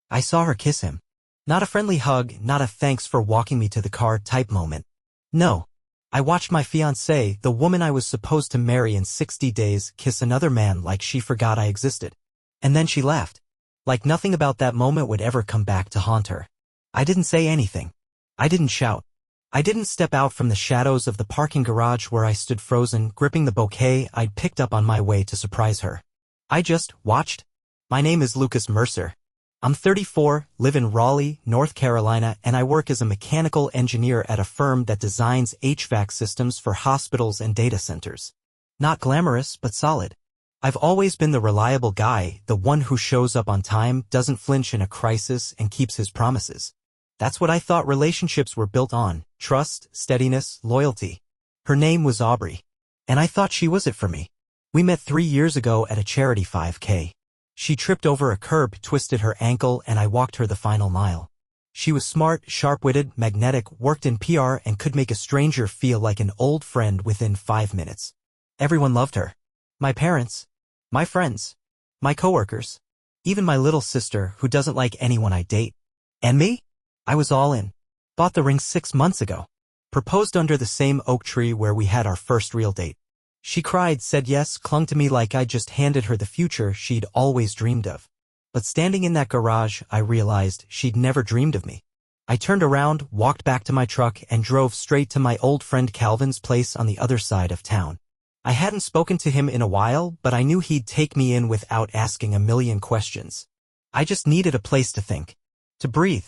I saw her kiss him. Not a friendly hug, not a thanks for walking me to the car type moment. No. I watched my fiancée, the woman I was supposed to marry in 60 days, kiss another man like she forgot I existed. And then she left. Like nothing about that moment would ever come back to haunt her. I didn't say anything. I didn't shout. I didn't step out from the shadows of the parking garage where I stood frozen, gripping the bouquet I'd picked up on my way to surprise her. I just watched. My name is Lucas Mercer. I'm 34, live in Raleigh, North Carolina, and I work as a mechanical engineer at a firm that designs HVAC systems for hospitals and data centers. Not glamorous, but solid. I've always been the reliable guy, the one who shows up on time, doesn't flinch in a crisis, and keeps his promises. That's what I thought relationships were built on: trust, steadiness, loyalty. Her name was Aubrey. And I thought she was it for me. We met 3 years ago at a charity 5K. She tripped over a curb, twisted her ankle, and I walked her the final mile. She was smart, sharp-witted, magnetic, worked in PR, and could make a stranger feel like an old friend within 5 minutes. Everyone loved her. My parents. My friends. My coworkers. Even my little sister, who doesn't like anyone I date. And me? I was all in. Bought the ring 6 months ago. Proposed under the same oak tree where we had our first real date. She cried, said yes, clung to me like I just handed her the future she'd always dreamed of. But standing in that garage, I realized she'd never dreamed of me. I turned around, walked back to my truck, and drove straight to my old friend Calvin's place on the other side of town. I hadn't spoken to him in a while, but I knew he'd take me in without asking a million questions. I just needed a place to think. To breathe.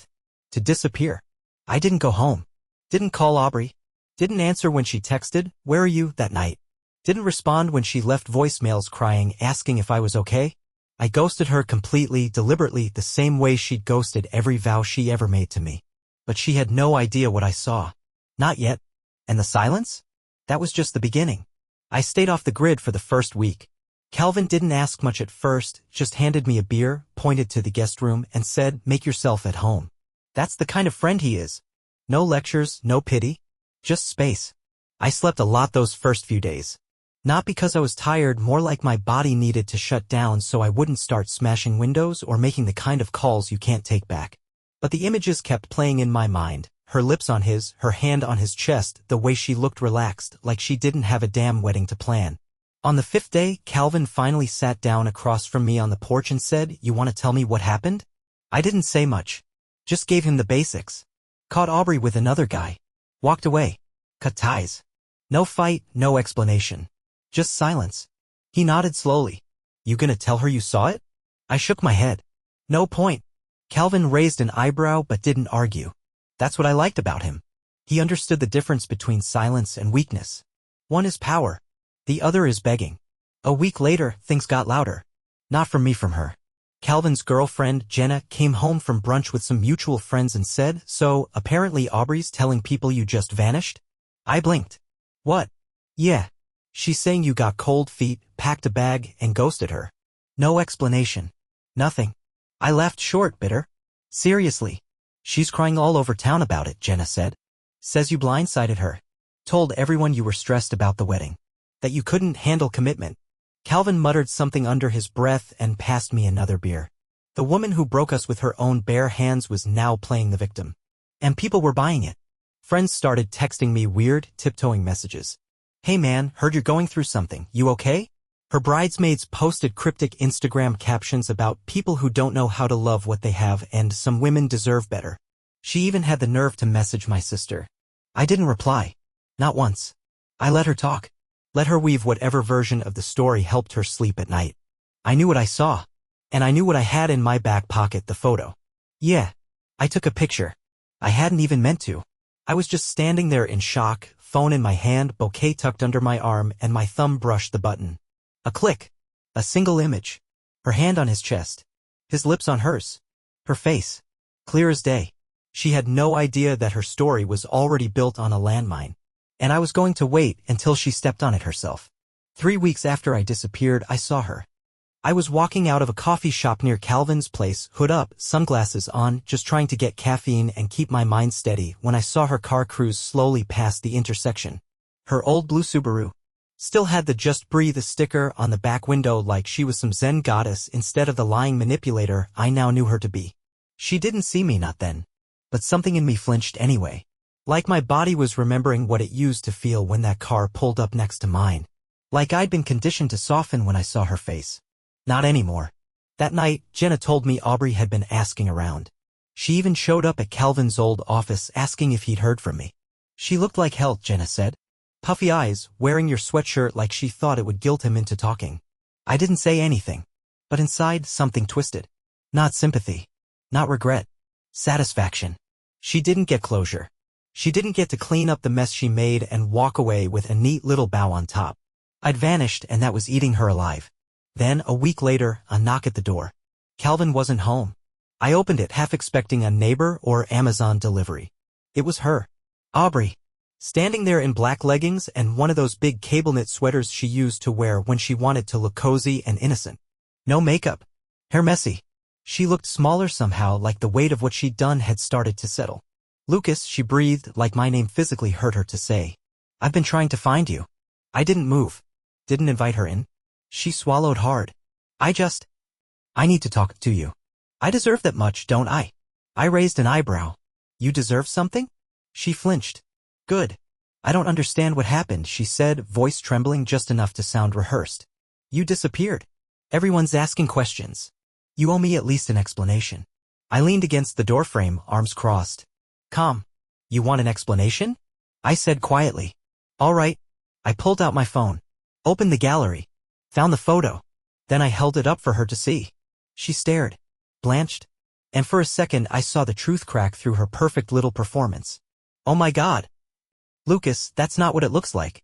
To disappear. I didn't go home. Didn't call Aubrey. Didn't answer when she texted, "Where are you?" that night. Didn't respond when she left voicemails crying, asking if I was okay. I ghosted her completely, deliberately, the same way she'd ghosted every vow she ever made to me. But she had no idea what I saw. Not yet. And the silence? That was just the beginning. I stayed off the grid for the first week. Calvin didn't ask much at first, just handed me a beer, pointed to the guest room, and said, "Make yourself at home." That's the kind of friend he is. No lectures, no pity. Just space. I slept a lot those first few days. Not because I was tired, more like my body needed to shut down so I wouldn't start smashing windows or making the kind of calls you can't take back. But the images kept playing in my mind, her lips on his, her hand on his chest, the way she looked relaxed, like she didn't have a damn wedding to plan. On the 5th day, Calvin finally sat down across from me on the porch and said, "You want to tell me what happened?" I didn't say much. Just gave him the basics. Caught Aubrey with another guy. Walked away. Cut ties. No fight, no explanation. Just silence. He nodded slowly. "You gonna tell her you saw it?" I shook my head. "No point." Calvin raised an eyebrow but didn't argue. That's what I liked about him. He understood the difference between silence and weakness. One is power. The other is begging. A week later, things got louder. Not from me, from her. Calvin's girlfriend, Jenna, came home from brunch with some mutual friends and said, "So, apparently Aubrey's telling people you just vanished?" I blinked. "What?" "Yeah. She's saying you got cold feet, packed a bag, and ghosted her." No explanation. Nothing. I laughed short, bitter. "Seriously. She's crying all over town about it," Jenna said. "Says you blindsided her. Told everyone you were stressed about the wedding. That you couldn't handle commitment." Calvin muttered something under his breath and passed me another beer. The woman who broke us with her own bare hands was now playing the victim. And people were buying it. Friends started texting me weird, tiptoeing messages. "Hey man, heard you're going through something. You okay?" Her bridesmaids posted cryptic Instagram captions about people who don't know how to love what they have and some women deserve better. She even had the nerve to message my sister. I didn't reply. Not once. I let her talk. Let her weave whatever version of the story helped her sleep at night. I knew what I saw. And I knew what I had in my back pocket, the photo. Yeah. I took a picture. I hadn't even meant to. I was just standing there in shock, phone in my hand, bouquet tucked under my arm, and my thumb brushed the button. A click. A single image. Her hand on his chest. His lips on hers. Her face. Clear as day. She had no idea that her story was already built on a landmine. And I was going to wait until she stepped on it herself. 3 weeks after I disappeared, I saw her. I was walking out of a coffee shop near Calvin's place, hood up, sunglasses on, just trying to get caffeine and keep my mind steady when I saw her car cruise slowly past the intersection. Her old blue Subaru still had the "Just Breathe" sticker on the back window like she was some Zen goddess instead of the lying manipulator I now knew her to be. She didn't see me, not then. But something in me flinched anyway. Like my body was remembering what it used to feel when that car pulled up next to mine. Like I'd been conditioned to soften when I saw her face. Not anymore. That night, Jenna told me Aubrey had been asking around. She even showed up at Calvin's old office asking if he'd heard from me. She looked like hell, Jenna said. Puffy eyes, wearing your sweatshirt like she thought it would guilt him into talking. I didn't say anything. But inside, something twisted. Not sympathy. Not regret. Satisfaction. She didn't get closure. She didn't get to clean up the mess she made and walk away with a neat little bow on top. I'd vanished and that was eating her alive. Then, a week later, a knock at the door. Calvin wasn't home. I opened it half expecting a neighbor or Amazon delivery. It was her. Aubrey. Standing there in black leggings and one of those big cable knit sweaters she used to wear when she wanted to look cozy and innocent. No makeup. Hair messy. She looked smaller somehow, like the weight of what she'd done had started to settle. Lucas, she breathed, like my name physically hurt her to say. I've been trying to find you. I didn't move. Didn't invite her in. She swallowed hard. I need to talk to you. I deserve that much, don't I? I raised an eyebrow. You deserve something? She flinched. Good. I don't understand what happened, she said, voice trembling just enough to sound rehearsed. You disappeared. Everyone's asking questions. You owe me at least an explanation. I leaned against the doorframe, arms crossed. Calm. You want an explanation? I said quietly. All right. I pulled out my phone. Opened the gallery. Found the photo. Then I held it up for her to see. She stared. Blanched. And for a second I saw the truth crack through her perfect little performance. Oh my God. Lucas, that's not what it looks like.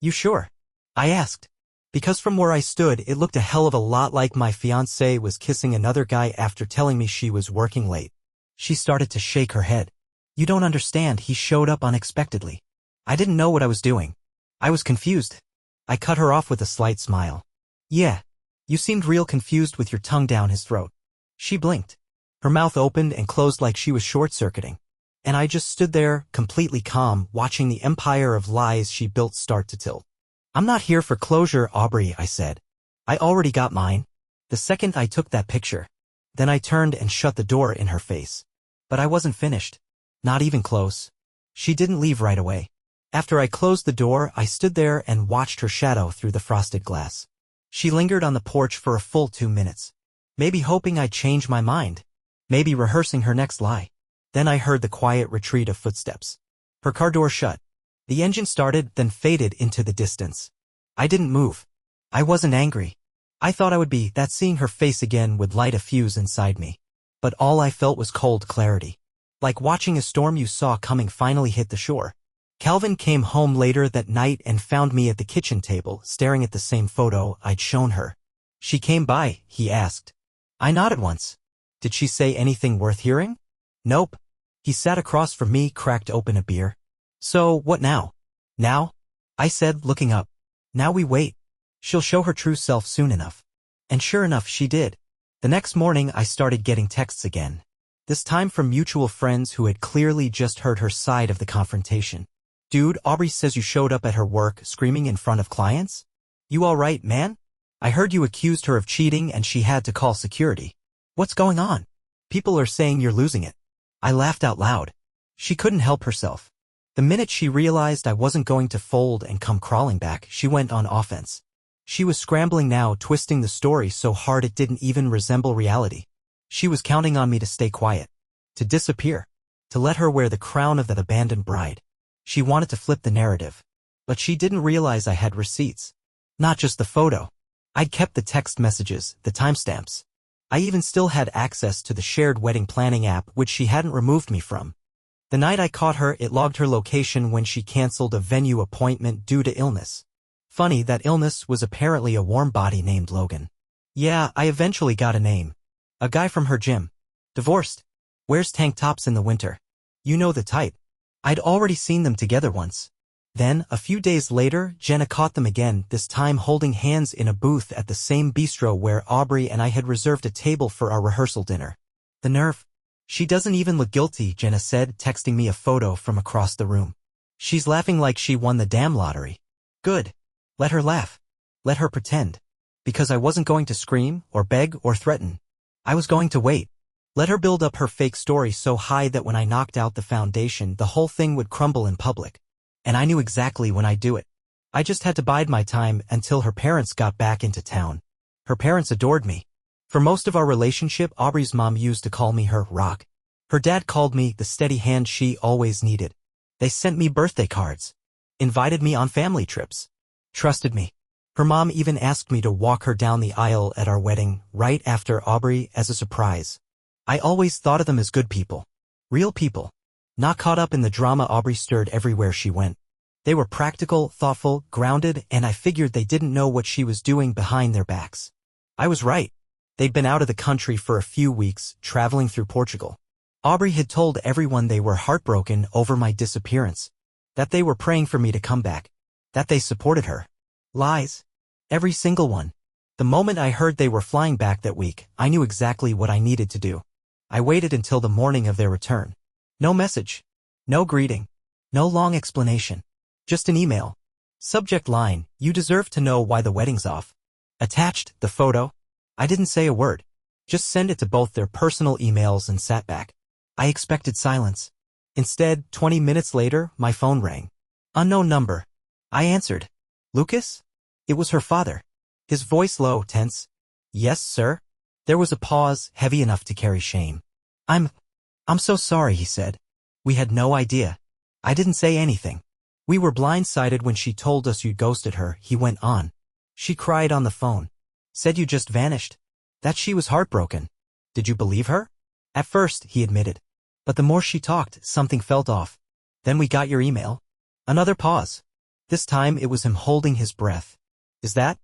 You sure? I asked. Because from where I stood it looked a hell of a lot like my fiancée was kissing another guy after telling me she was working late. She started to shake her head. You don't understand, he showed up unexpectedly. I didn't know what I was doing. I was confused. I cut her off with a slight smile. Yeah. You seemed real confused with your tongue down his throat. She blinked. Her mouth opened and closed like she was short-circuiting. And I just stood there, completely calm, watching the empire of lies she built start to tilt. I'm not here for closure, Aubrey, I said. I already got mine. The second I took that picture. Then I turned and shut the door in her face. But I wasn't finished. Not even close. She didn't leave right away. After I closed the door, I stood there and watched her shadow through the frosted glass. She lingered on the porch for a full 2 minutes. Maybe hoping I'd change my mind. Maybe rehearsing her next lie. Then I heard the quiet retreat of footsteps. Her car door shut. The engine started, then faded into the distance. I didn't move. I wasn't angry. I thought I would be, that seeing her face again would light a fuse inside me. But all I felt was cold clarity. Like watching a storm you saw coming finally hit the shore. Calvin came home later that night and found me at the kitchen table, staring at the same photo I'd shown her. She came by, he asked. I nodded once. Did she say anything worth hearing? Nope. He sat across from me, cracked open a beer. So, what now? Now? I said, looking up. Now we wait. She'll show her true self soon enough. And sure enough, she did. The next morning, I started getting texts again. This time from mutual friends who had clearly just heard her side of the confrontation. Dude, Aubrey says you showed up at her work screaming in front of clients? You all right, man? I heard you accused her of cheating and she had to call security. What's going on? People are saying you're losing it. I laughed out loud. She couldn't help herself. The minute she realized I wasn't going to fold and come crawling back, she went on offense. She was scrambling now, twisting the story so hard it didn't even resemble reality. She was counting on me to stay quiet. To disappear. To let her wear the crown of that abandoned bride. She wanted to flip the narrative. But she didn't realize I had receipts. Not just the photo. I'd kept the text messages, the timestamps. I even still had access to the shared wedding planning app which she hadn't removed me from. The night I caught her, it logged her location when she canceled a venue appointment due to illness. Funny, that illness was apparently a warm body named Logan. Yeah, I eventually got a name. A guy from her gym. Divorced. Wears tank tops in the winter. You know the type. I'd already seen them together once. Then, a few days later, Jenna caught them again, this time holding hands in a booth at the same bistro where Aubrey and I had reserved a table for our rehearsal dinner. The nerve. She doesn't even look guilty, Jenna said, texting me a photo from across the room. She's laughing like she won the damn lottery. Good. Let her laugh. Let her pretend. Because I wasn't going to scream, or beg, or threaten. I was going to wait. Let her build up her fake story so high that when I knocked out the foundation, the whole thing would crumble in public. And I knew exactly when I'd do it. I just had to bide my time until her parents got back into town. Her parents adored me. For most of our relationship, Aubrey's mom used to call me her rock. Her dad called me the steady hand she always needed. They sent me birthday cards, invited me on family trips, trusted me. Her mom even asked me to walk her down the aisle at our wedding, right after Aubrey, as a surprise. I always thought of them as good people. Real people. Not caught up in the drama Aubrey stirred everywhere she went. They were practical, thoughtful, grounded, and I figured they didn't know what she was doing behind their backs. I was right. They'd been out of the country for a few weeks, traveling through Portugal. Aubrey had told everyone they were heartbroken over my disappearance, that they were praying for me to come back, that they supported her. Lies. Every single one. The moment I heard they were flying back that week, I knew exactly what I needed to do. I waited until the morning of their return. No message. No greeting. No long explanation. Just an email. Subject line, "You deserve to know why the wedding's off." Attached, the photo. I didn't say a word. Just sent it to both their personal emails and sat back. I expected silence. Instead, 20 minutes later, my phone rang. Unknown number. I answered. Lucas? It was her father. His voice low, tense. Yes, sir? There was a pause, heavy enough to carry shame. I'm so sorry, he said. We had no idea. I didn't say anything. We were blindsided when she told us you ghosted her, he went on. She cried on the phone. Said you just vanished. That she was heartbroken. Did you believe her? At first, he admitted. But the more she talked, something felt off. Then we got your email. Another pause. This time it was him holding his breath. Is that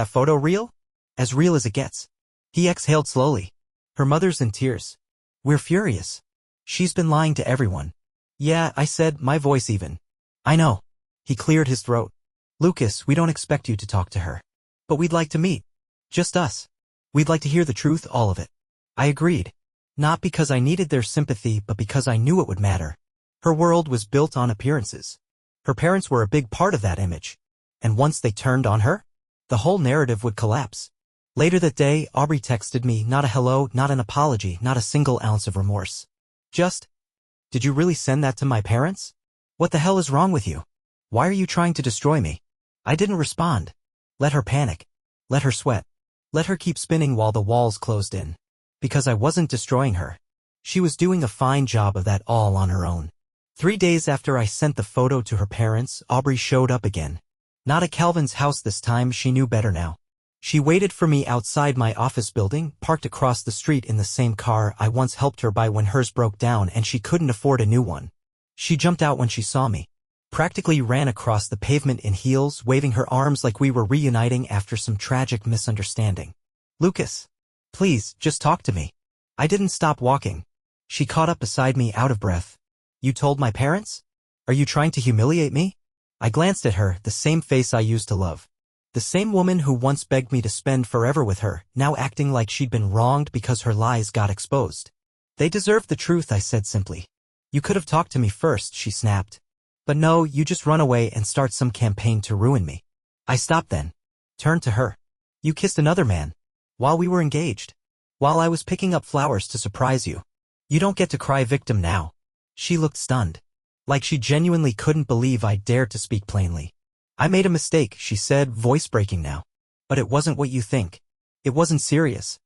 photo real? As real as it gets. He exhaled slowly. Her mother's in tears. We're furious. She's been lying to everyone. Yeah, I said, my voice even. I know. He cleared his throat. Lucas, we don't expect you to talk to her. But we'd like to meet. Just us. We'd like to hear the truth, all of it. I agreed. Not because I needed their sympathy, but because I knew it would matter. Her world was built on appearances. Her parents were a big part of that image. And once they turned on her, the whole narrative would collapse. Later that day, Aubrey texted me, not a hello, not an apology, not a single ounce of remorse. Just, did you really send that to my parents? What the hell is wrong with you? Why are you trying to destroy me? I didn't respond. Let her panic. Let her sweat. Let her keep spinning while the walls closed in. Because I wasn't destroying her. She was doing a fine job of that all on her own. 3 days after I sent the photo to her parents, Aubrey showed up again. Not at Calvin's house this time, she knew better now. She waited for me outside my office building, parked across the street in the same car I once helped her buy when hers broke down and she couldn't afford a new one. She jumped out when she saw me. Practically ran across the pavement in heels, waving her arms like we were reuniting after some tragic misunderstanding. Lucas. Please, just talk to me. I didn't stop walking. She caught up beside me out of breath. You told my parents? Are you trying to humiliate me? I glanced at her, the same face I used to love. The same woman who once begged me to spend forever with her, now acting like she'd been wronged because her lies got exposed. They deserved the truth, I said simply. You could have talked to me first, she snapped. But no, you just run away and start some campaign to ruin me. I stopped then. Turned to her. You kissed another man. While we were engaged. While I was picking up flowers to surprise you. You don't get to cry victim now. She looked stunned. Like she genuinely couldn't believe I dared to speak plainly. I made a mistake, she said, voice breaking now. But it wasn't what you think. It wasn't serious.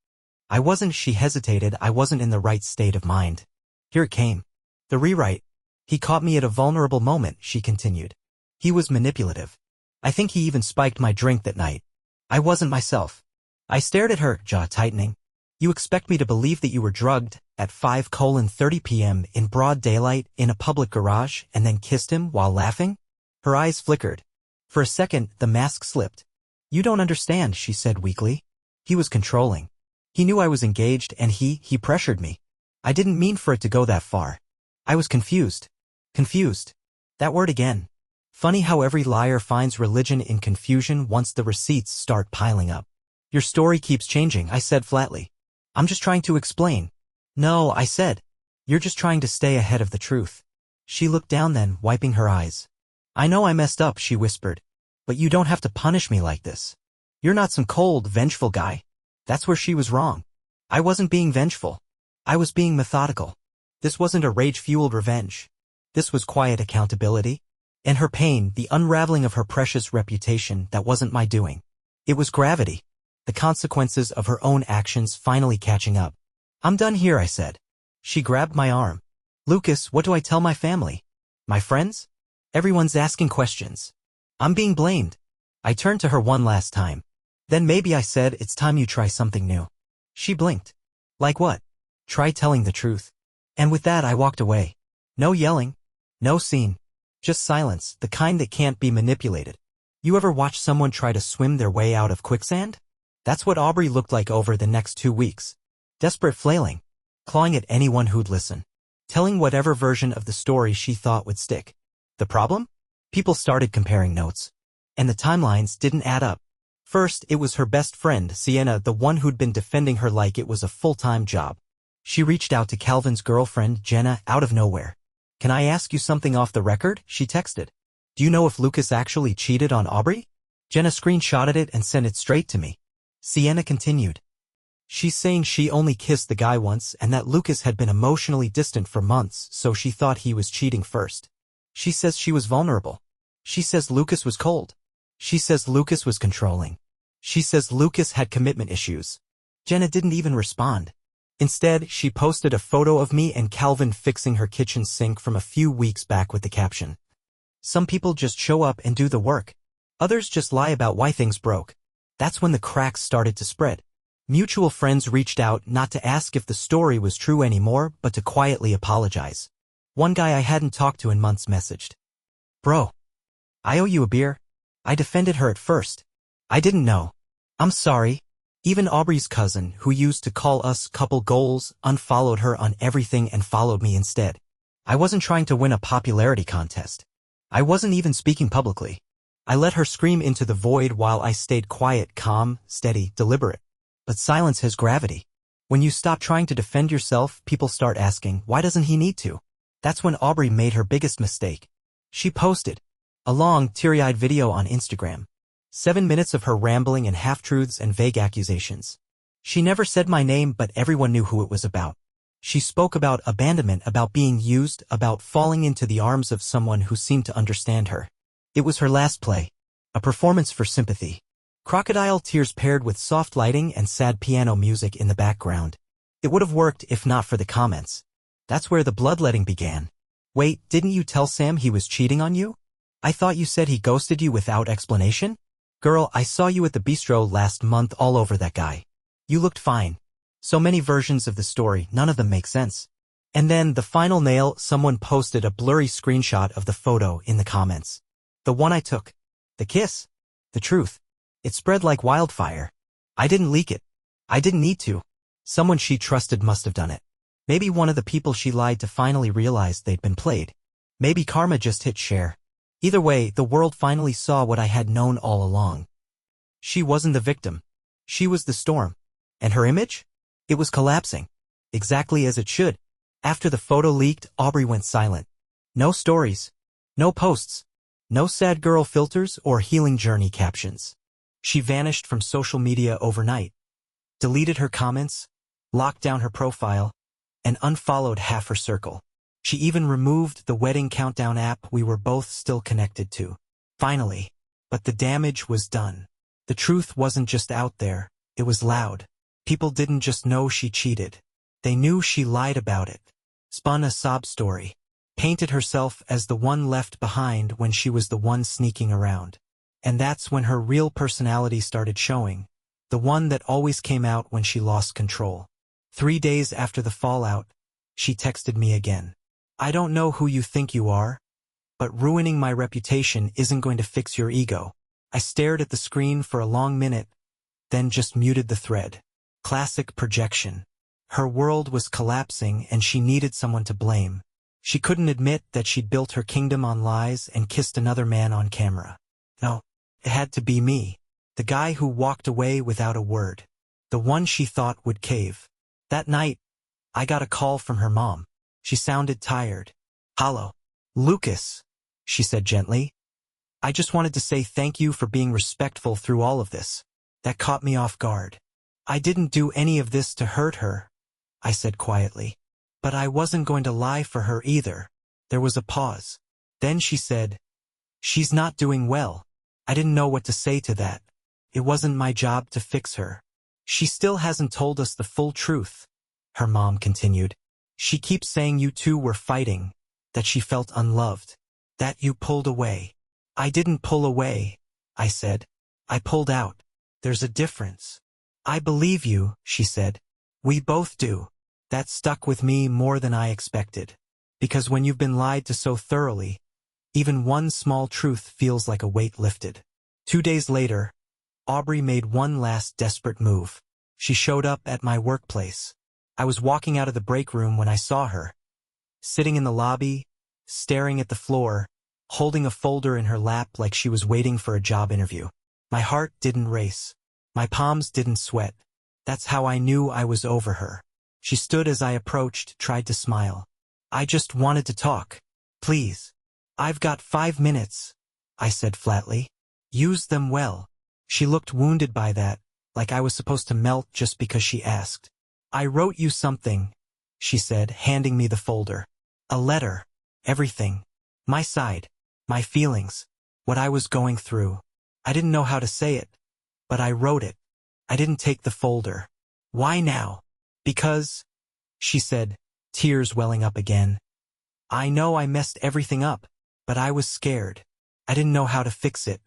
I wasn't, she hesitated, I wasn't in the right state of mind. Here it came. The rewrite. He caught me at a vulnerable moment, she continued. He was manipulative. I think he even spiked my drink that night. I wasn't myself. I stared at her, jaw tightening. You expect me to believe that you were drugged at 5:30 p.m. in broad daylight in a public garage and then kissed him while laughing? Her eyes flickered. For a second, the mask slipped. You don't understand, she said weakly. He was controlling. He knew I was engaged and he pressured me. I didn't mean for it to go that far. I was confused. Confused. That word again. Funny how every liar finds religion in confusion once the receipts start piling up. Your story keeps changing, I said flatly. I'm just trying to explain. No, I said. You're just trying to stay ahead of the truth. She looked down then, wiping her eyes. I know I messed up, she whispered. But you don't have to punish me like this. You're not some cold, vengeful guy. That's where she was wrong. I wasn't being vengeful. I was being methodical. This wasn't a rage-fueled revenge. This was quiet accountability. And her pain, the unraveling of her precious reputation, that wasn't my doing. It was gravity. The consequences of her own actions finally catching up. I'm done here, I said. She grabbed my arm. Lucas, what do I tell my family? My friends? Everyone's asking questions. I'm being blamed. I turned to her one last time. Then maybe I said, it's time you try something new. She blinked. Like what? Try telling the truth. And with that I walked away. No yelling. No scene. Just silence, the kind that can't be manipulated. You ever watch someone try to swim their way out of quicksand? That's what Aubrey looked like over the next 2 weeks. Desperate flailing. Clawing at anyone who'd listen. Telling whatever version of the story she thought would stick. The problem? People started comparing notes. And the timelines didn't add up. First, it was her best friend, Sienna, the one who'd been defending her like it was a full-time job. She reached out to Calvin's girlfriend, Jenna, out of nowhere. Can I ask you something off the record? She texted. Do you know if Lucas actually cheated on Aubrey? Jenna screenshotted it and sent it straight to me. Sienna continued. She's saying she only kissed the guy once and that Lucas had been emotionally distant for months, so she thought he was cheating first. She says she was vulnerable. She says Lucas was cold. She says Lucas was controlling. She says Lucas had commitment issues. Jenna didn't even respond. Instead, she posted a photo of me and Calvin fixing her kitchen sink from a few weeks back with the caption. Some people just show up and do the work. Others just lie about why things broke. That's when the cracks started to spread. Mutual friends reached out not to ask if the story was true anymore, but to quietly apologize. One guy I hadn't talked to in months messaged. Bro, I owe you a beer. I defended her at first. I didn't know. I'm sorry. Even Aubrey's cousin, who used to call us couple goals, unfollowed her on everything and followed me instead. I wasn't trying to win a popularity contest. I wasn't even speaking publicly. I let her scream into the void while I stayed quiet, calm, steady, deliberate. But silence has gravity. When you stop trying to defend yourself, people start asking, why doesn't he need to? That's when Aubrey made her biggest mistake. She posted a long, teary-eyed video on Instagram. 7 minutes of her rambling and half-truths and vague accusations. She never said my name, but everyone knew who it was about. She spoke about abandonment, about being used, about falling into the arms of someone who seemed to understand her. It was her last play. A performance for sympathy. Crocodile tears paired with soft lighting and sad piano music in the background. It would have worked if not for the comments. That's where the bloodletting began. Wait, didn't you tell Sam he was cheating on you? I thought you said he ghosted you without explanation? Girl, I saw you at the bistro last month all over that guy. You looked fine. So many versions of the story, none of them make sense. And then, the final nail, someone posted a blurry screenshot of the photo in the comments. The one I took. The kiss. The truth. It spread like wildfire. I didn't leak it. I didn't need to. Someone she trusted must have done it. Maybe one of the people she lied to finally realized they'd been played. Maybe karma just hit share. Either way, the world finally saw what I had known all along. She wasn't the victim. She was the storm. And her image? It was collapsing. Exactly as it should. After the photo leaked, Aubrey went silent. No stories. No posts. No sad girl filters or healing journey captions. She vanished from social media overnight. Deleted her comments, locked down her profile, and unfollowed half her circle. She even removed the wedding countdown app we were both still connected to. Finally. But the damage was done. The truth wasn't just out there, it was loud. People didn't just know she cheated. They knew she lied about it. Spun a sob story. Painted herself as the one left behind when she was the one sneaking around. And that's when her real personality started showing. The one that always came out when she lost control. 3 days after the fallout, she texted me again. I don't know who you think you are, but ruining my reputation isn't going to fix your ego. I stared at the screen for a long minute, then just muted the thread. Classic projection. Her world was collapsing and she needed someone to blame. She couldn't admit that she'd built her kingdom on lies and kissed another man on camera. No, it had to be me. The guy who walked away without a word. The one she thought would cave. That night, I got a call from her mom. She sounded tired. Hello. Lucas, she said gently. I just wanted to say thank you for being respectful through all of this. That caught me off guard. I didn't do any of this to hurt her. I said quietly. But I wasn't going to lie for her either. There was a pause. Then she said, "She's not doing well." I didn't know what to say to that. It wasn't my job to fix her. "She still hasn't told us the full truth," her mom continued. "She keeps saying you two were fighting, that she felt unloved, that you pulled away." "I didn't pull away," I said. "I pulled out. There's a difference." "I believe you," she said. "We both do." That stuck with me more than I expected. Because when you've been lied to so thoroughly, even one small truth feels like a weight lifted. 2 days later, Aubrey made one last desperate move. She showed up at my workplace. I was walking out of the break room when I saw her, sitting in the lobby, staring at the floor, holding a folder in her lap like she was waiting for a job interview. My heart didn't race. My palms didn't sweat. That's how I knew I was over her. She stood as I approached, tried to smile. "I just wanted to talk. Please." "I've got 5 minutes," I said flatly. "Use them well." She looked wounded by that, like I was supposed to melt just because she asked. "I wrote you something," she said, handing me the folder. "A letter. Everything. My side. My feelings. What I was going through. I didn't know how to say it, but I wrote it." I didn't take the folder. "Why now?" "Because," she said, tears welling up again. "I know I messed everything up, but I was scared. I didn't know how to fix it.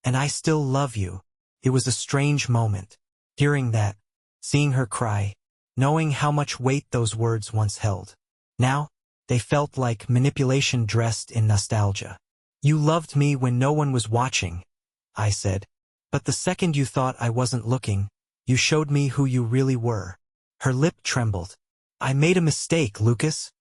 And I still love you." It was a strange moment. Hearing that, seeing her cry, knowing how much weight those words once held. Now, they felt like manipulation dressed in nostalgia. "You loved me when no one was watching," I said. "But the second you thought I wasn't looking, you showed me who you really were." Her lip trembled. "I made a mistake, Lucas."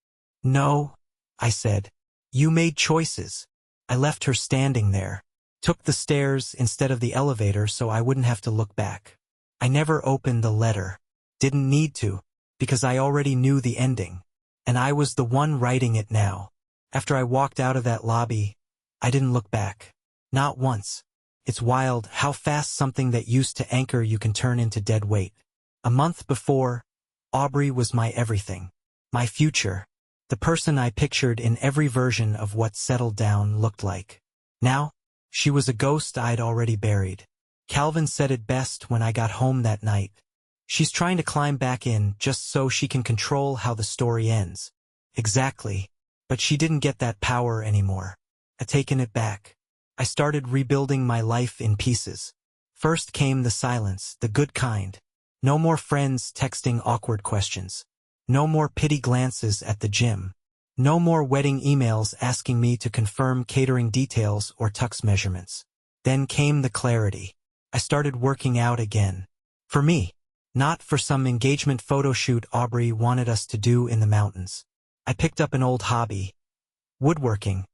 "No," I said. "You made choices." I left her standing there, took the stairs instead of the elevator so I wouldn't have to look back. I never opened the letter. Didn't need to, because I already knew the ending. And I was the one writing it now. After I walked out of that lobby, I didn't look back. Not once. It's wild how fast something that used to anchor you can turn into dead weight. A month before, Aubrey was my everything. My future. The person I pictured in every version of what settled down looked like. Now, she was a ghost I'd already buried. Calvin said it best when I got home that night. "She's trying to climb back in just so she can control how the story ends." Exactly. But she didn't get that power anymore. I'd taken it back. I started rebuilding my life in pieces. First came the silence, the good kind. No more friends texting awkward questions. No more pity glances at the gym. No more wedding emails asking me to confirm catering details or tux measurements. Then came the clarity. I started working out again. For me. Not for some engagement photo shoot Aubrey wanted us to do in the mountains. I picked up an old hobby. Woodworking.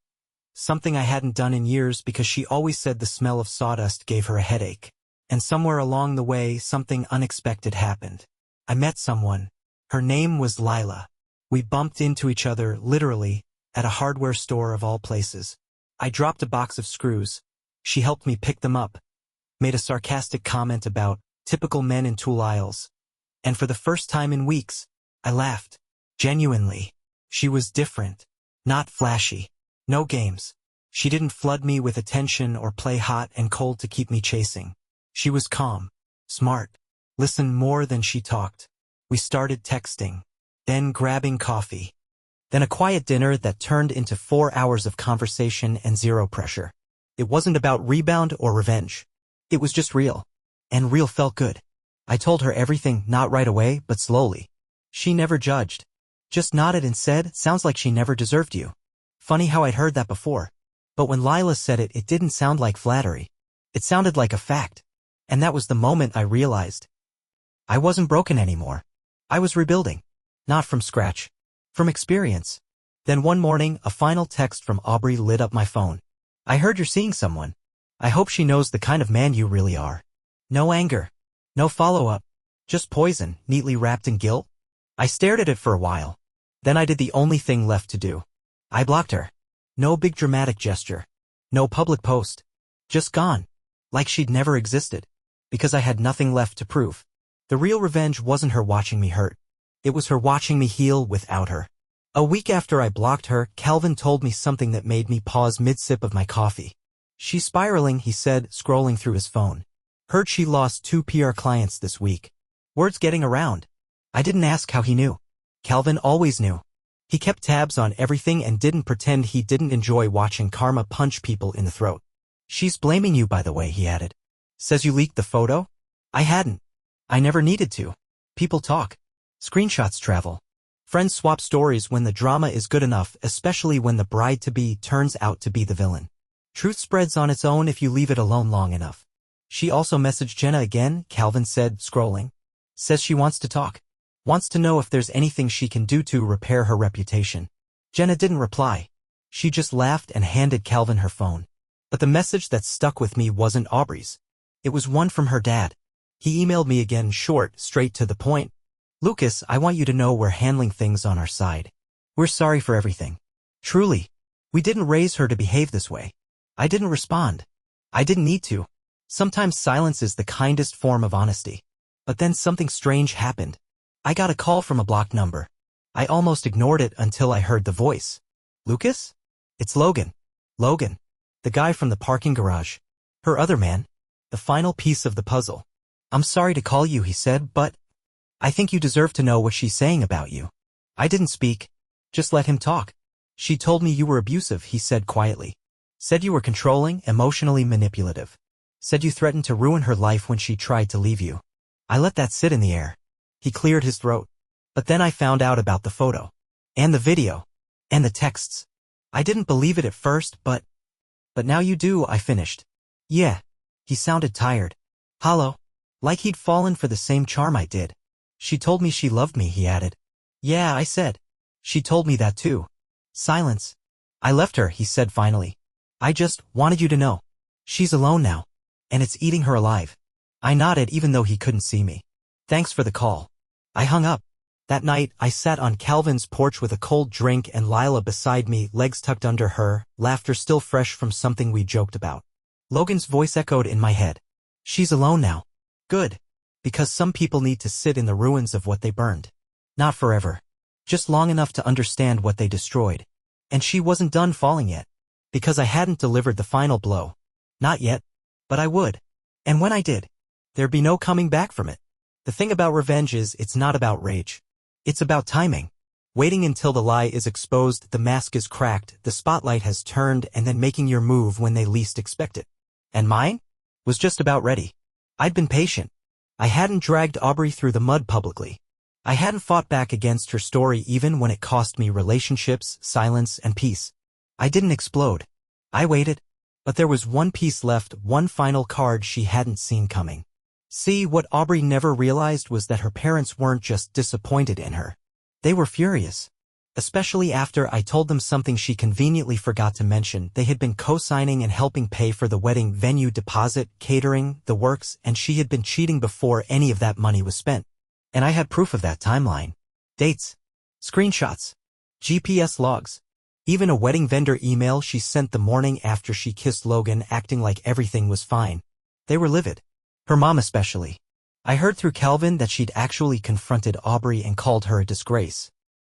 Something I hadn't done in years because she always said the smell of sawdust gave her a headache. And somewhere along the way, something unexpected happened. I met someone. Her name was Lila. We bumped into each other, literally, at a hardware store of all places. I dropped a box of screws. She helped me pick them up, made a sarcastic comment about typical men in tool aisles. And for the first time in weeks, I laughed. Genuinely. She was different. Not flashy. No games. She didn't flood me with attention or play hot and cold to keep me chasing. She was calm, smart, listened more than she talked. We started texting, then grabbing coffee, then a quiet dinner that turned into 4 hours of conversation and zero pressure. It wasn't about rebound or revenge. It was just real. And real felt good. I told her everything, not right away, but slowly. She never judged. Just nodded and said, "Sounds like she never deserved you." Funny how I'd heard that before. But when Lila said it, it didn't sound like flattery. It sounded like a fact. And that was the moment I realized. I wasn't broken anymore. I was rebuilding. Not from scratch. From experience. Then one morning, a final text from Aubrey lit up my phone. "I heard you're seeing someone. I hope she knows the kind of man you really are." No anger. No follow-up. Just poison, neatly wrapped in guilt. I stared at it for a while. Then I did the only thing left to do. I blocked her. No big dramatic gesture. No public post. Just gone. Like she'd never existed. Because I had nothing left to prove. The real revenge wasn't her watching me hurt. It was her watching me heal without her. A week after I blocked her, Calvin told me something that made me pause mid-sip of my coffee. She's spiraling, he said, scrolling through his phone. Heard she lost 2 PR clients this week. Word's getting around. I didn't ask how he knew. Calvin always knew. He kept tabs on everything and didn't pretend he didn't enjoy watching karma punch people in the throat. She's blaming you, by the way, he added. Says you leaked the photo? I hadn't. I never needed to. People talk. Screenshots travel. Friends swap stories when the drama is good enough, especially when the bride-to-be turns out to be the villain. Truth spreads on its own if you leave it alone long enough. She also messaged Jenna again, Calvin said, scrolling. Says she wants to talk. Wants to know if there's anything she can do to repair her reputation. Jenna didn't reply. She just laughed and handed Calvin her phone. But the message that stuck with me wasn't Aubrey's. It was one from her dad. He emailed me again, short, straight to the point. Lucas, I want you to know we're handling things on our side. We're sorry for everything. Truly. We didn't raise her to behave this way. I didn't respond. I didn't need to. Sometimes silence is the kindest form of honesty. But then something strange happened. I got a call from a blocked number. I almost ignored it until I heard the voice. Lucas? It's Logan. Logan. The guy from the parking garage. Her other man. The final piece of the puzzle. I'm sorry to call you, he said, but I think you deserve to know what she's saying about you. I didn't speak. Just let him talk. She told me you were abusive, he said quietly. Said you were controlling, emotionally manipulative. Said you threatened to ruin her life when she tried to leave you. I let that sit in the air. He cleared his throat. But then I found out about the photo. And the video. And the texts. I didn't believe it at first, but now you do, I finished. Yeah. He sounded tired. Hollow. Like he'd fallen for the same charm I did. She told me she loved me, he added. Yeah, I said. She told me that too. Silence. I left her, he said finally. I just wanted you to know. She's alone now. And it's eating her alive. I nodded even though he couldn't see me. Thanks for the call. I hung up. That night, I sat on Calvin's porch with a cold drink and Lila beside me, legs tucked under her, laughter still fresh from something we joked about. Logan's voice echoed in my head. She's alone now. Good. Because some people need to sit in the ruins of what they burned. Not forever. Just long enough to understand what they destroyed. And she wasn't done falling yet. Because I hadn't delivered the final blow. Not yet. But I would. And when I did, there'd be no coming back from it. The thing about revenge is it's not about rage. It's about timing. Waiting until the lie is exposed, the mask is cracked, the spotlight has turned, and then making your move when they least expect it. And mine? Was just about ready. I'd been patient. I hadn't dragged Aubrey through the mud publicly. I hadn't fought back against her story even when it cost me relationships, silence, and peace. I didn't explode. I waited. But there was one piece left, one final card she hadn't seen coming. See, what Aubrey never realized was that her parents weren't just disappointed in her. They were furious. Especially after I told them something she conveniently forgot to mention. They had been co-signing and helping pay for the wedding venue deposit, catering, the works, and she had been cheating before any of that money was spent. And I had proof of that timeline. Dates. Screenshots. GPS logs. Even a wedding vendor email she sent the morning after she kissed Logan, acting like everything was fine. They were livid. Her mom especially. I heard through Calvin that she'd actually confronted Aubrey and called her a disgrace.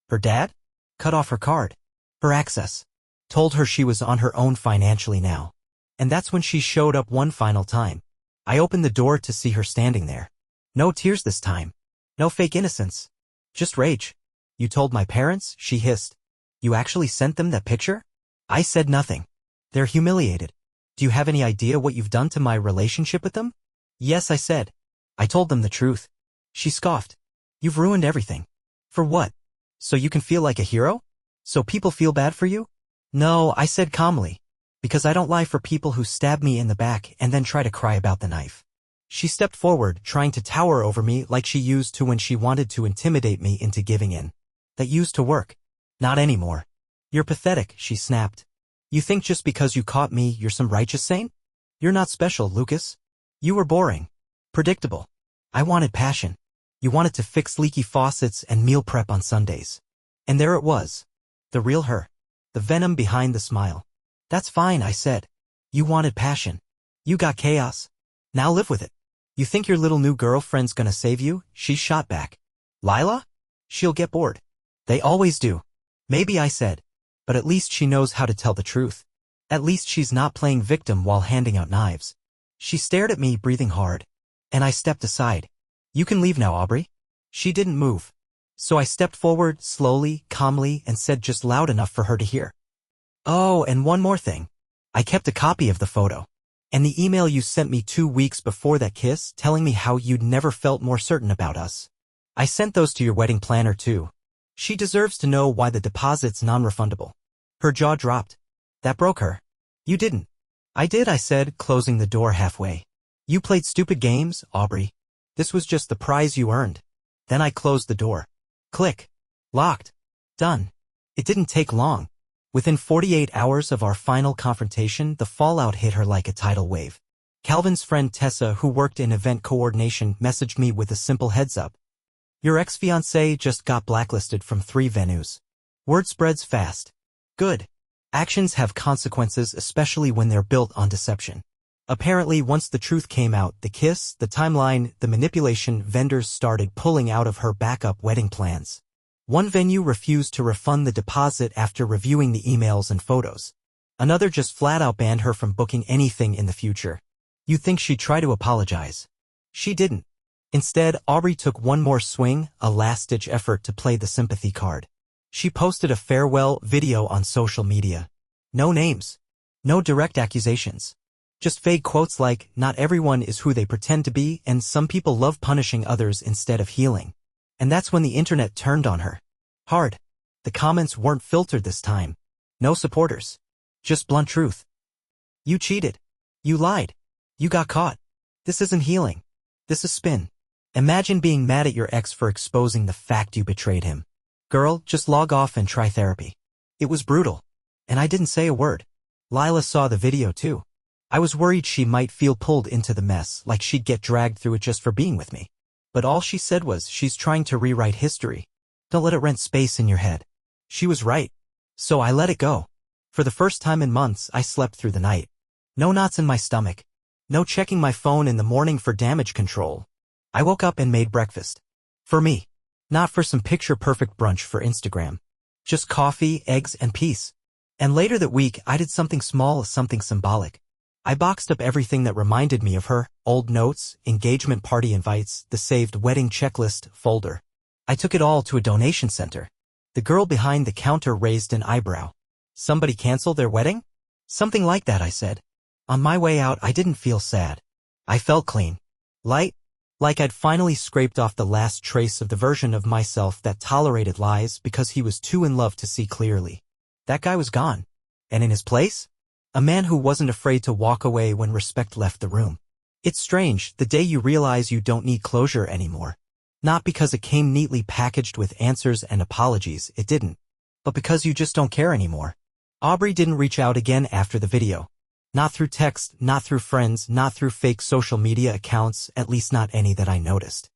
Her dad? Cut off her card. Her access. Told her she was on her own financially now. And that's when she showed up one final time. I opened the door to see her standing there. No tears this time. No fake innocence. Just rage. You told my parents? She hissed. You actually sent them that picture? I said nothing. They're humiliated. Do you have any idea what you've done to my relationship with them? Yes, I said. I told them the truth. She scoffed. You've ruined everything. For what? So you can feel like a hero? So people feel bad for you? No, I said calmly. Because I don't lie for people who stab me in the back and then try to cry about the knife. She stepped forward, trying to tower over me like she used to when she wanted to intimidate me into giving in. That used to work. Not anymore. You're pathetic, she snapped. You think just because you caught me, you're some righteous saint? You're not special, Lucas. You were boring. Predictable. I wanted passion. You wanted to fix leaky faucets and meal prep on Sundays. And there it was. The real her. The venom behind the smile. That's fine, I said. You wanted passion. You got chaos. Now live with it. You think your little new girlfriend's gonna save you? She shot back. Lila? She'll get bored. They always do. Maybe, I said. But at least she knows how to tell the truth. At least she's not playing victim while handing out knives. She stared at me, breathing hard. And I stepped aside. You can leave now, Aubrey. She didn't move. So I stepped forward, slowly, calmly, and said just loud enough for her to hear. Oh, and one more thing. I kept a copy of the photo. And the email you sent me 2 weeks before that kiss, telling me how you'd never felt more certain about us. I sent those to your wedding planner too. She deserves to know why the deposit's non-refundable. Her jaw dropped. That broke her. You didn't. I did, I said, closing the door halfway. You played stupid games, Aubrey. This was just the prize you earned. Then I closed the door. Click. Locked. Done. It didn't take long. Within 48 hours of our final confrontation, the fallout hit her like a tidal wave. Calvin's friend Tessa, who worked in event coordination, messaged me with a simple heads-up. Your ex-fiancé just got blacklisted from 3 venues. Word spreads fast. Good. Actions have consequences, especially when they're built on deception. Apparently, once the truth came out, the kiss, the timeline, the manipulation, vendors started pulling out of her backup wedding plans. One venue refused to refund the deposit after reviewing the emails and photos. Another just flat-out banned her from booking anything in the future. You'd think she'd try to apologize. She didn't. Instead, Aubrey took one more swing, a last-ditch effort to play the sympathy card. She posted a farewell video on social media. No names. No direct accusations. Just vague quotes like, not everyone is who they pretend to be, and some people love punishing others instead of healing. And that's when the internet turned on her. Hard. The comments weren't filtered this time. No supporters. Just blunt truth. You cheated. You lied. You got caught. This isn't healing. This is spin. Imagine being mad at your ex for exposing the fact you betrayed him. Girl, just log off and try therapy. It was brutal. And I didn't say a word. Lila saw the video too. I was worried she might feel pulled into the mess, like she'd get dragged through it just for being with me. But all she said was, she's trying to rewrite history. Don't let it rent space in your head. She was right. So I let it go. For the first time in months, I slept through the night. No knots in my stomach. No checking my phone in the morning for damage control. I woke up and made breakfast. For me. Not for some picture-perfect brunch for Instagram. Just coffee, eggs, and peace. And later that week, I did something small, something symbolic. I boxed up everything that reminded me of her, old notes, engagement party invites, the saved wedding checklist folder. I took it all to a donation center. The girl behind the counter raised an eyebrow. Somebody canceled their wedding? Something like that, I said. On my way out, I didn't feel sad. I felt clean. Light. Like I'd finally scraped off the last trace of the version of myself that tolerated lies because he was too in love to see clearly. That guy was gone. And in his place? A man who wasn't afraid to walk away when respect left the room. It's strange, the day you realize you don't need closure anymore. Not because it came neatly packaged with answers and apologies, it didn't. But because you just don't care anymore. Aubrey didn't reach out again after the video. Not through text, not through friends, not through fake social media accounts, at least not any that I noticed.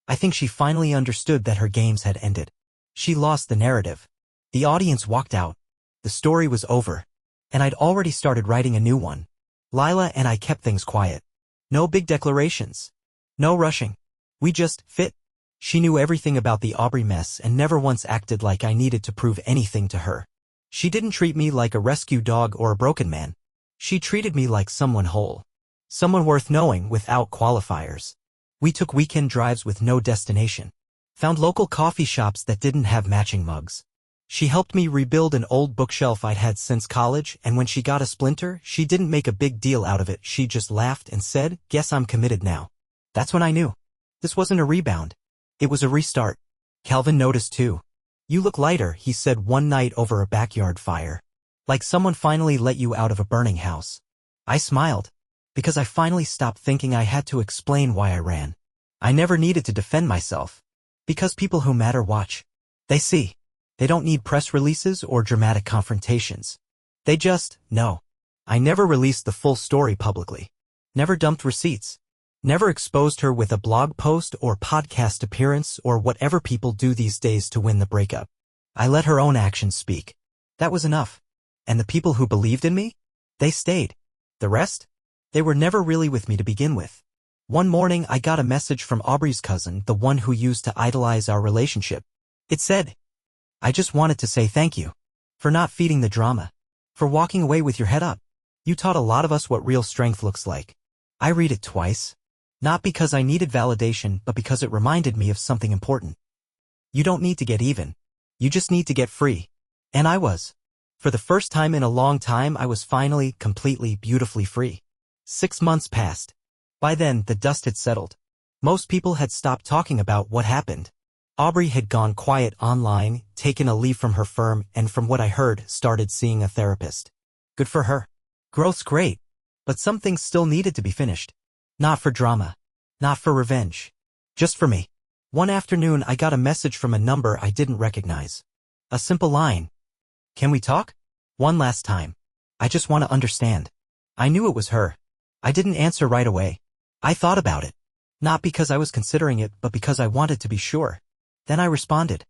I think she finally understood that her games had ended. She lost the narrative. The audience walked out. The story was over. And I'd already started writing a new one. Lila and I kept things quiet. No big declarations. No rushing. We just fit. She knew everything about the Aubrey mess and never once acted like I needed to prove anything to her. She didn't treat me like a rescue dog or a broken man. She treated me like someone whole. Someone worth knowing without qualifiers. We took weekend drives with no destination. Found local coffee shops that didn't have matching mugs. She helped me rebuild an old bookshelf I'd had since college, and when she got a splinter, she didn't make a big deal out of it. She just laughed and said, "Guess I'm committed now." That's when I knew. This wasn't a rebound. It was a restart. Calvin noticed too. "You look lighter," he said one night over a backyard fire. "Like someone finally let you out of a burning house." I smiled. Because I finally stopped thinking I had to explain why I ran. I never needed to defend myself. Because people who matter watch. They see. They don't need press releases or dramatic confrontations. They just know. I never released the full story publicly. Never dumped receipts. Never exposed her with a blog post or podcast appearance or whatever people do these days to win the breakup. I let her own actions speak. That was enough. And the people who believed in me? They stayed. The rest? They were never really with me to begin with. One morning I got a message from Aubrey's cousin, the one who used to idolize our relationship. It said, I just wanted to say thank you. For not feeding the drama. For walking away with your head up. You taught a lot of us what real strength looks like. I read it twice. Not because I needed validation, but because it reminded me of something important. You don't need to get even. You just need to get free. And I was. For the first time in a long time, I was finally, completely, beautifully free. 6 months passed. By then, the dust had settled. Most people had stopped talking about what happened. Aubrey had gone quiet online, taken a leave from her firm, and from what I heard, started seeing a therapist. Good for her. Growth's great. But some things still needed to be finished. Not for drama. Not for revenge. Just for me. One afternoon, I got a message from a number I didn't recognize. A simple line. Can we talk? One last time. I just want to understand. I knew it was her. I didn't answer right away. I thought about it. Not because I was considering it, but because I wanted to be sure. Then I responded.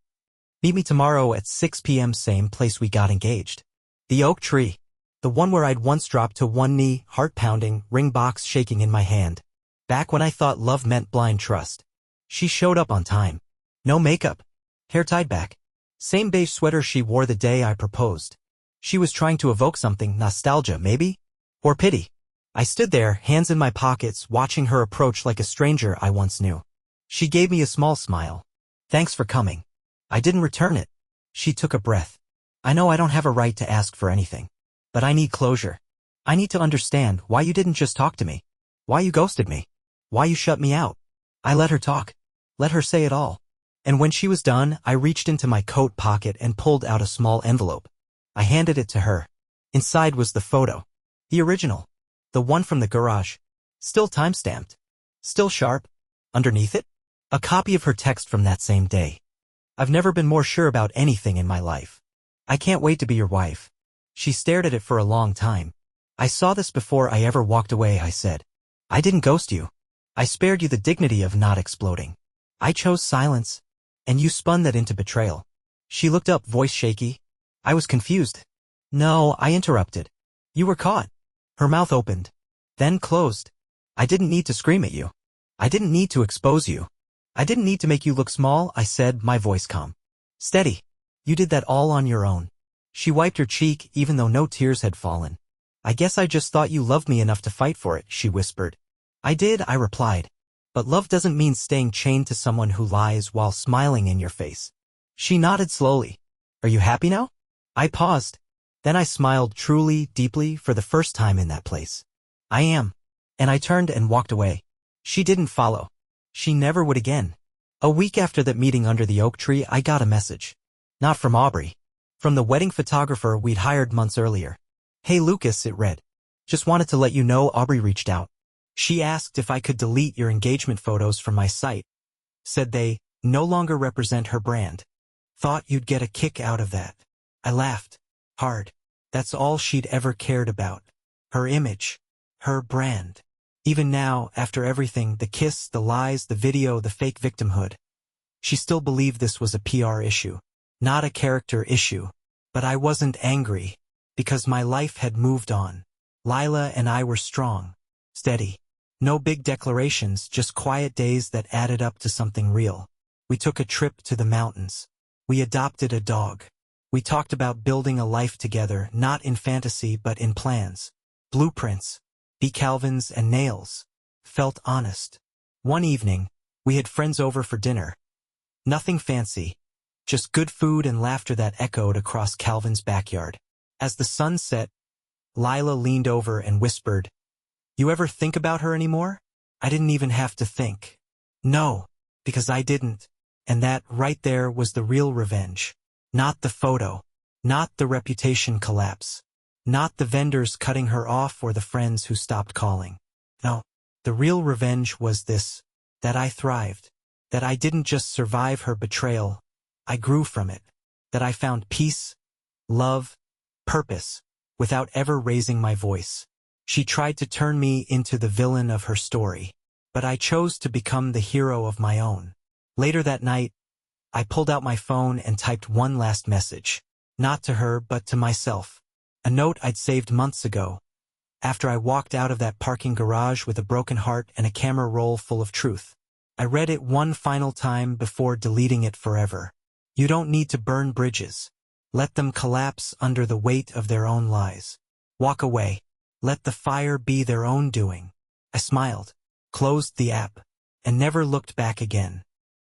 Meet me tomorrow at 6 p.m. same place we got engaged. The oak tree. The one where I'd once dropped to one knee, heart pounding, ring box shaking in my hand. Back when I thought love meant blind trust. She showed up on time. No makeup. Hair tied back. Same beige sweater she wore the day I proposed. She was trying to evoke something, nostalgia maybe? Or pity. I stood there, hands in my pockets, watching her approach like a stranger I once knew. She gave me a small smile. Thanks for coming. I didn't return it. She took a breath. I know I don't have a right to ask for anything. But I need closure. I need to understand why you didn't just talk to me. Why you ghosted me. Why you shut me out. I let her talk. Let her say it all. And when she was done, I reached into my coat pocket and pulled out a small envelope. I handed it to her. Inside was the photo. The original. The one from the garage. Still time-stamped. Still sharp. Underneath it? A copy of her text from that same day. I've never been more sure about anything in my life. I can't wait to be your wife. She stared at it for a long time. I saw this before I ever walked away, I said. I didn't ghost you. I spared you the dignity of not exploding. I chose silence. And you spun that into betrayal. She looked up, voice shaky. I was confused. No, I interrupted. You were caught. Her mouth opened. Then closed. I didn't need to scream at you. I didn't need to expose you. I didn't need to make you look small, I said, my voice calm. Steady. You did that all on your own. She wiped her cheek, even though no tears had fallen. I guess I just thought you loved me enough to fight for it, she whispered. I did, I replied. But love doesn't mean staying chained to someone who lies while smiling in your face. She nodded slowly. Are you happy now? I paused. Then I smiled truly, deeply, for the first time in that place. I am. And I turned and walked away. She didn't follow. She never would again. A week after that meeting under the oak tree, I got a message. Not from Aubrey. From the wedding photographer we'd hired months earlier. Hey Lucas, it read. Just wanted to let you know Aubrey reached out. She asked if I could delete your engagement photos from my site. Said they no longer represent her brand. Thought you'd get a kick out of that. I laughed. Hard. That's all she'd ever cared about. Her image. Her brand. Even now, after everything, the kiss, the lies, the video, the fake victimhood. She still believed this was a PR issue. Not a character issue. But I wasn't angry. Because my life had moved on. Lila and I were strong. Steady. No big declarations, just quiet days that added up to something real. We took a trip to the mountains. We adopted a dog. We talked about building a life together, not in fantasy but in plans. Blueprints. Calvins and nails. Felt honest. One evening, we had friends over for dinner. Nothing fancy. Just good food and laughter that echoed across Calvin's backyard. As the sun set, Lila leaned over and whispered, You ever think about her anymore? I didn't even have to think. No, because I didn't. And that right there was the real revenge. Not the photo. Not the reputation collapse. Not the vendors cutting her off or the friends who stopped calling. No, the real revenge was this, that I thrived. That I didn't just survive her betrayal, I grew from it. That I found peace, love, purpose, without ever raising my voice. She tried to turn me into the villain of her story, but I chose to become the hero of my own. Later that night, I pulled out my phone and typed one last message. Not to her, but to myself. A note I'd saved months ago, after I walked out of that parking garage with a broken heart and a camera roll full of truth. I read it one final time before deleting it forever. You don't need to burn bridges. Let them collapse under the weight of their own lies. Walk away. Let the fire be their own doing. I smiled, closed the app, and never looked back again.